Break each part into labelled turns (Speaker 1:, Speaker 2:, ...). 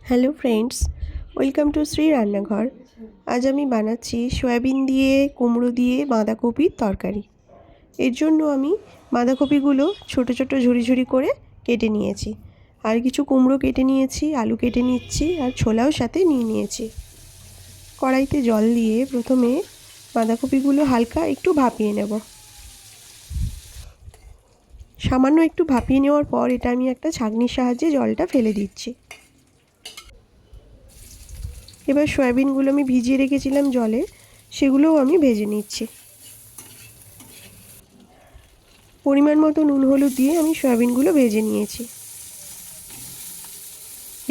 Speaker 1: Hello friends, welcome to Shri রান্নাঘর। আজ আমি বানাচ্ছি সয়াবিন দিয়ে কুমড়ো দিয়ে বাঁধাকপির তরকারি। এর জন্য আমি বাঁধাকপিগুলো ছোট ছোট ঝুরি ঝুরি করে কেটে নিয়েছি, আর কিছু কুমড়ো কেটে নিয়েছি, আলু কেটে নিচ্ছি, আর ছোলাও সাথে নিয়ে নিয়েছি। কড়াইতে জল দিয়ে প্রথমে বাঁধাকপিগুলো হালকা একটু ভাপিয়ে নেব। সামান্য একটু ভাপিয়ে নেওয়ার পর এটা আমি একটা ছাঁকনির সাহায্যে জলটা ফেলে দিচ্ছি। এবার সয়াবিনগুলো আমি ভিজিয়ে রেখেছিলাম জলে, সেগুলোও আমি ভেজে নিচ্ছি। পরিমাণ মতো নুন হলুদ দিয়ে আমি সয়াবিনগুলো ভেজে নিয়েছি।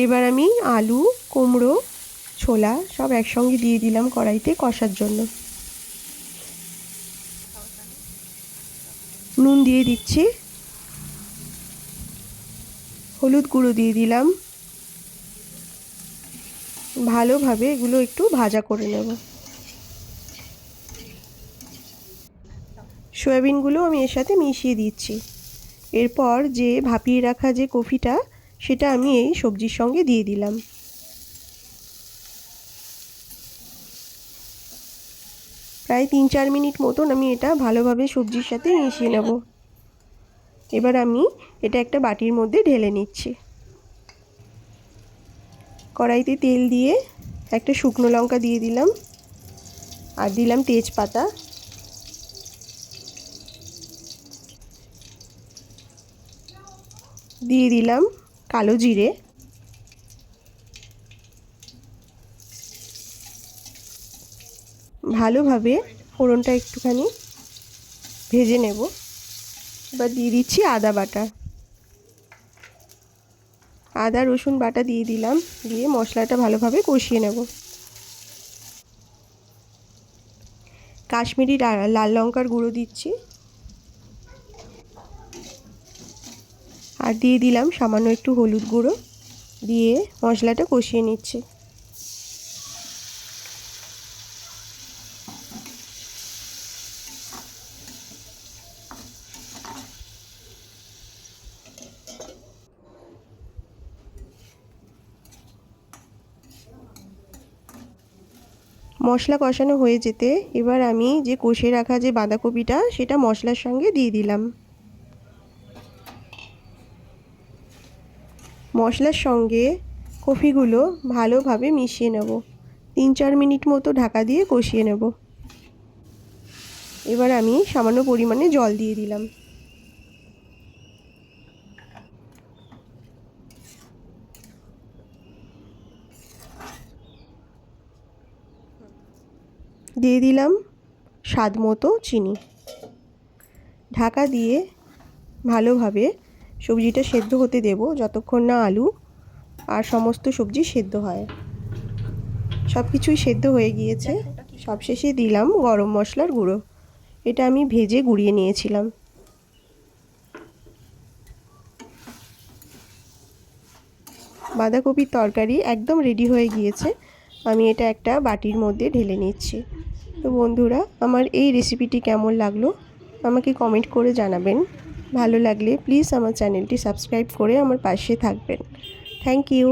Speaker 1: এবার আমি আলু, কুমড়ো, ছোলা সব একসঙ্গে দিয়ে দিলাম কড়াইতে কষার জন্য। নুন দিয়ে দিচ্ছি, হলুদ গুঁড়ো দিয়ে দিলাম। ভালোভাবে এগুলো একটু ভাজা করে নেব। সয়াবিনগুলো আমি এর সাথে মিশিয়ে দিচ্ছি। এরপর যে ভাপিয়ে রাখা যে কফিটা, সেটা আমি এই সবজির সঙ্গে দিয়ে দিলাম। প্রায় 3-4 মিনিট মতন আমি এটা ভালোভাবে সবজির সাথে মিশিয়ে নেব। এবার আমি এটা একটা বাটির মধ্যে ঢেলে নিচ্ছি। কড়াইতে তেল দিয়ে একটা শুকনো লঙ্কা দিয়ে দিলাম, আর দিলাম তেজপাতা, দিয়ে দিলাম কালো জিরে, ভালোভাবে ফোড়নটা একটুখানি ভেজে নেব। এবার দিয়ে দিচ্ছি আদা বাটা, আদা রসুন বাটা দিয়ে দিলাম, দিয়ে মশলাটা ভালোভাবে কষিয়ে নেব। কাশ্মীরি লাল লঙ্কার গুঁড়ো দিচ্ছি, আর দিয়ে দিলাম সামান্য একটু হলুদ গুঁড়ো, দিয়ে মশলাটা কষিয়ে নিচ্ছি। মশলা কষানো হয়ে যেতে এবার আমি যে কষে রাখা যে বাঁধাকপিটা, সেটা মশলার সঙ্গে দিয়ে দিলাম। মশলার সঙ্গে কপিগুলো ভালোভাবে মিশিয়ে নেব। 3-4 মিনিট মতো ঢাকা দিয়ে কষিয়ে নেব। এবার আমি সামান্য পরিমাণে জল দিয়ে দিলাম। দিয়ে দিলাম স্বাদ মতো চিনি। ঢাকা দিয়ে ভালোভাবে সবজিটা সেদ্ধ হতে দেব, যতক্ষণ না আলু আর সমস্ত সবজি সেদ্ধ হয়। সব কিছুই সেদ্ধ হয়ে গিয়েছে। সবশেষে দিলাম গরম মশলার গুঁড়ো, এটা আমি ভেজে গুঁড়িয়ে নিয়েছিলাম। বাঁধাকপির তরকারি একদম রেডি হয়ে গিয়েছে। আমি এটা একটা বাটির মধ্যে ঢেলে নিচ্ছি। তো বন্ধুরা, আমার এই রেসিপিটি কেমন লাগলো আমাকে কমেন্ট করে জানাবেন। ভালো লাগলে প্লিজ আমার চ্যানেলটি সাবস্ক্রাইব করে আমার পাশে থাকবেন। Thank you.